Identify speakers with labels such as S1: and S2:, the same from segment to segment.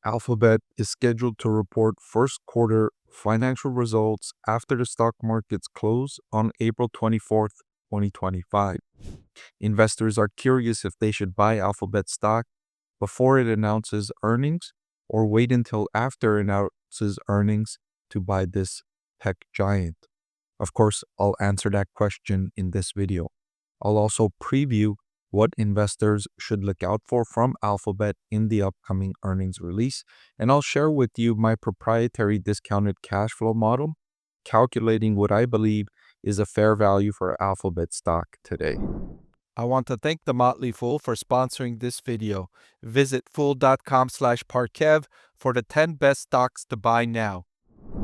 S1: Alphabet is scheduled to report first quarter financial results after the stock market's close on April 24th, 2025. Investors are curious if they should buy Alphabet stock before it announces earnings or wait until after it announces earnings to buy this tech giant. Of course, I'll answer that question in this video. I'll also preview what investors should look out for from Alphabet in the upcoming earnings release, and I'll share with you my proprietary discounted cash flow model, calculating what I believe is a fair value for Alphabet stock today. I want to thank The Motley Fool for sponsoring this video. Visit fool.com/parkev for the 10 best stocks to buy now.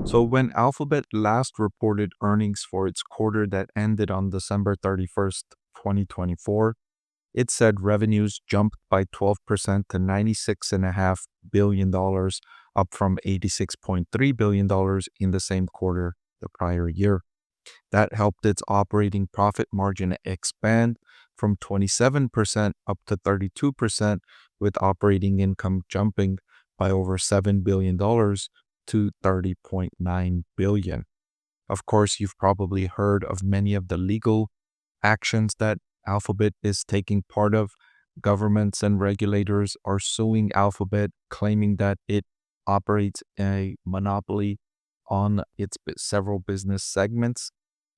S1: So when Alphabet last reported earnings for its quarter that ended on December 31st, 2024, it said revenues jumped by 12% to $96.5 billion, up from $86.3 billion in the same quarter the prior year. That helped its operating profit margin expand from 27% up to 32%, with operating income jumping by over $7 billion to $30.9 billion. Of course, you've probably heard of many of the legal actions that Alphabet is taking part of. Governments and regulators are suing Alphabet, claiming that it operates a monopoly on its several business segments.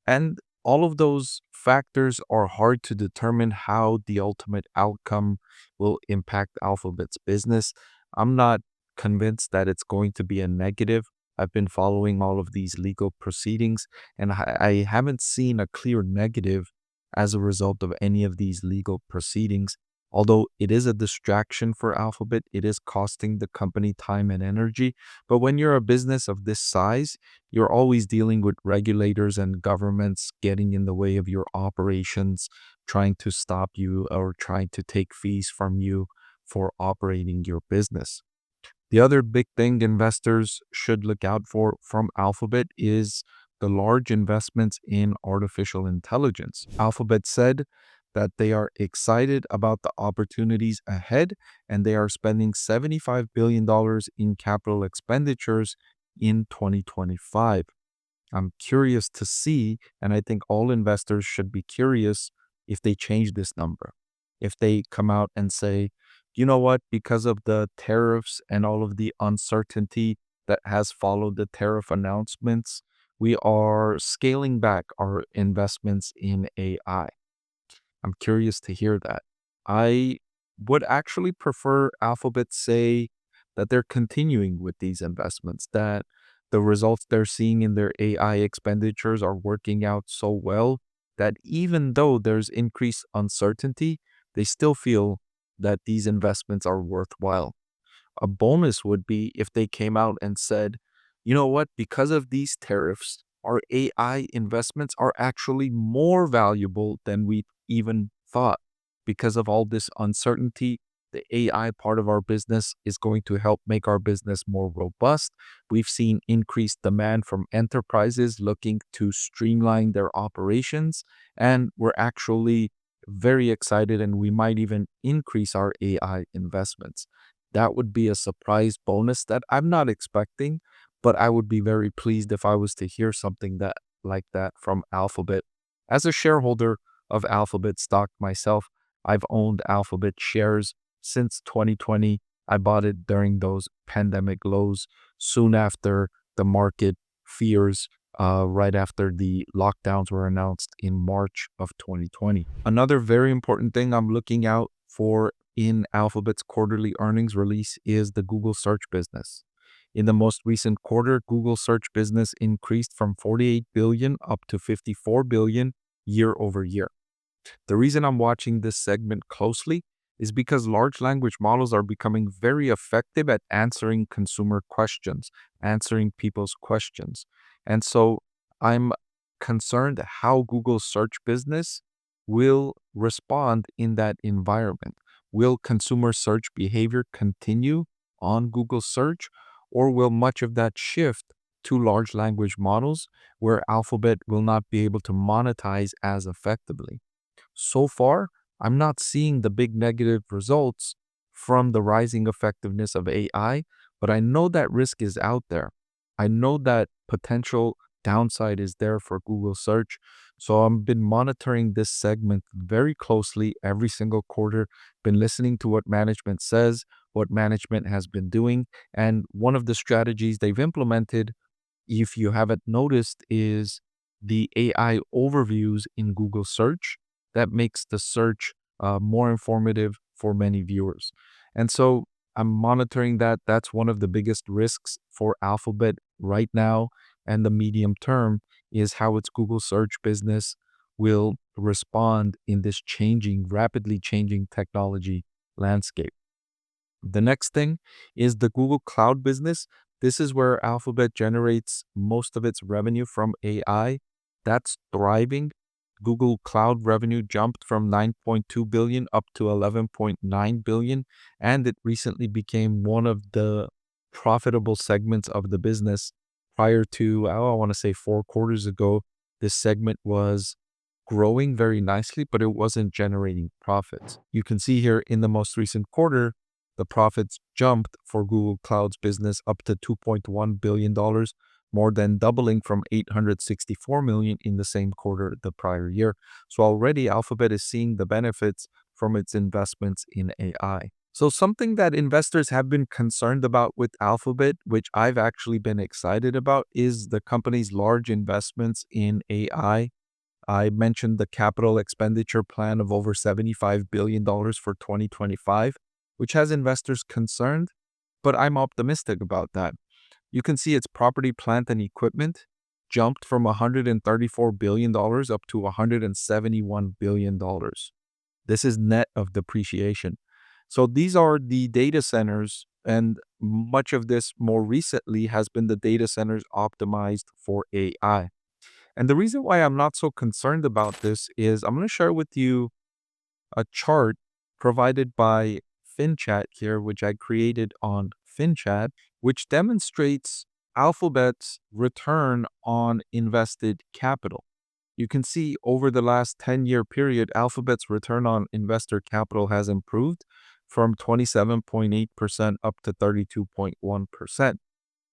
S1: And all of those factors are hard to determine how the ultimate outcome will impact Alphabet's business. I'm not convinced that it's going to be a negative. I've been following all of these legal proceedings, and I haven't seen a clear negative as a result of any of these legal proceedings. Although it is a distraction for Alphabet, it is costing the company time and energy. But when you're a business of this size, you're always dealing with regulators and governments getting in the way of your operations, trying to stop you or trying to take fees from you for operating your business. The other big thing investors should look out for from Alphabet is the large investments in artificial intelligence. Alphabet said that they are excited about the opportunities ahead, and they are spending $75 billion in capital expenditures in 2025. I'm curious to see, and I think all investors should be curious if they change this number. If they come out and say, you know what, because of the tariffs and all of the uncertainty that has followed the tariff announcements, we are scaling back our investments in AI. I'm curious to hear that. I would actually prefer Alphabet say that they're continuing with these investments, that the results they're seeing in their AI expenditures are working out so well that even though there's increased uncertainty, they still feel that these investments are worthwhile. A bonus would be if they came out and said, you know what, because of these tariffs, our AI investments are actually more valuable than we even thought. Because of all this uncertainty, the AI part of our business is going to help make our business more robust. We've seen increased demand from enterprises looking to streamline their operations, and we're actually very excited, and we might even increase our AI investments. That would be a surprise bonus that I'm not expecting, but I would be very pleased if I was to hear something that like that from Alphabet. As a shareholder of Alphabet stock myself, I've owned Alphabet shares since 2020. I bought it during those pandemic lows, soon after the market fears, right after the lockdowns were announced in March of 2020. Another very important thing I'm looking out for in Alphabet's quarterly earnings release is the Google search business. In the most recent quarter, Google search business increased from 48 billion up to 54 billion year over year. The reason I'm watching this segment closely is because large language models are becoming very effective at answering consumer questions, answering people's questions. And so I'm concerned how Google's search business will respond in that environment. Will consumer search behavior continue on Google search, or will much of that shift to large language models where Alphabet will not be able to monetize as effectively? So far, I'm not seeing the big negative results from the rising effectiveness of AI, but I know that risk is out there. I know that potential downside is there for Google search. So I've been monitoring this segment very closely every single quarter, been listening to what management says, what management has been doing. And one of the strategies they've implemented, if you haven't noticed, is the AI overviews in Google search that makes the search more informative for many viewers. And so I'm monitoring that. That's one of the biggest risks for Alphabet right now and the medium term is how its Google search business will respond in this changing, rapidly changing technology landscape. The next thing is the Google Cloud business. This is where Alphabet generates most of its revenue from AI. That's thriving. Google Cloud revenue jumped from 9.2 billion up to 11.9 billion, and it recently became one of the profitable segments of the business. Prior to, I want to say 4 quarters ago, this segment was growing very nicely, but it wasn't generating profits. You can see here in the most recent quarter, the profits jumped for Google Cloud's business up to $2.1 billion, more than doubling from 864 million in the same quarter the prior year. So already Alphabet is seeing the benefits from its investments in AI. So something that investors have been concerned about with Alphabet, which I've actually been excited about, is the company's large investments in AI. I mentioned the capital expenditure plan of over $75 billion for 2025, which has investors concerned, but I'm optimistic about that. You can see its property, plant, and equipment jumped from $134 billion up to $171 billion. This is net of depreciation. So these are the data centers, and much of this more recently has been the data centers optimized for AI. And the reason why I'm not so concerned about this is I'm going to share with you a chart provided by FinChat here, which I created on FinChat, which demonstrates Alphabet's return on invested capital. You can see over the last 10-year period, Alphabet's return on investor capital has improved from 27.8% up to 32.1%.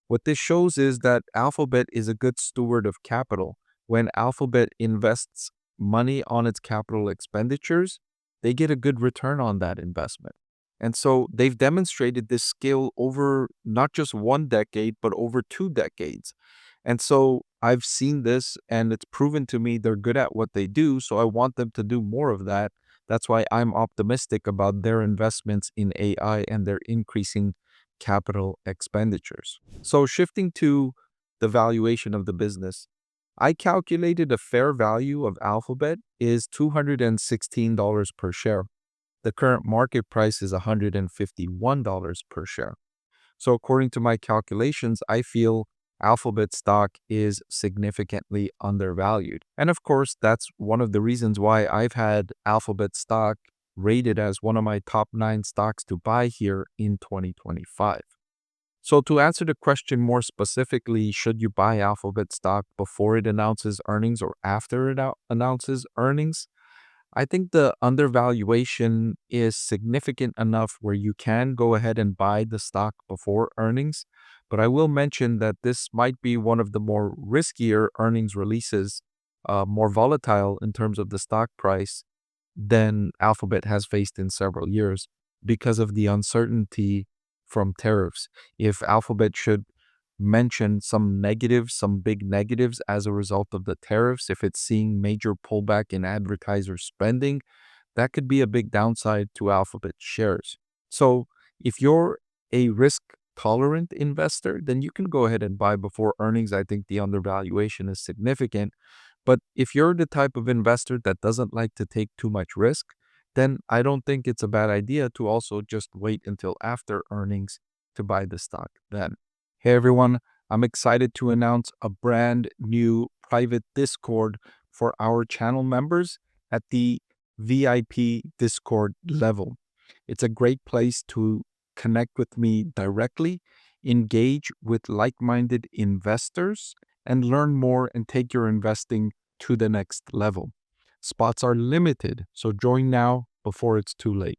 S1: What this shows is that Alphabet is a good steward of capital. When Alphabet invests money on its capital expenditures, they get a good return on that investment. And so they've demonstrated this skill over not just 1 decade, but over 2 decades. And so I've seen this and it's proven to me they're good at what they do. So I want them to do more of that. That's why I'm optimistic about their investments in AI and their increasing capital expenditures. So shifting to the valuation of the business, I calculated a fair value of Alphabet is $216 per share. The current market price is $151 per share. So according to my calculations, I feel Alphabet stock is significantly undervalued. And of course, that's one of the reasons why I've had Alphabet stock rated as one of my top 9 stocks to buy here in 2025. So to answer the question more specifically, should you buy Alphabet stock before it announces earnings or after it announces earnings? I think the undervaluation is significant enough where you can go ahead and buy the stock before earnings. But I will mention that this might be one of the more riskier earnings releases, more volatile in terms of the stock price than Alphabet has faced in several years because of the uncertainty from tariffs. If Alphabet should mention some negatives, some big negatives as a result of the tariffs, if it's seeing major pullback in advertiser spending, that could be a big downside to Alphabet shares. So if you're a risk tolerant investor, then you can go ahead and buy before earnings. I think the undervaluation is significant. But if you're the type of investor that doesn't like to take too much risk, then I don't think it's a bad idea to also just wait until after earnings to buy the stock then. Hey everyone, I'm excited to announce a brand new private Discord for our channel members at the VIP Discord level. It's a great place to connect with me directly, engage with like-minded investors, and learn more and take your investing to the next level. Spots are limited, so join now before it's too late.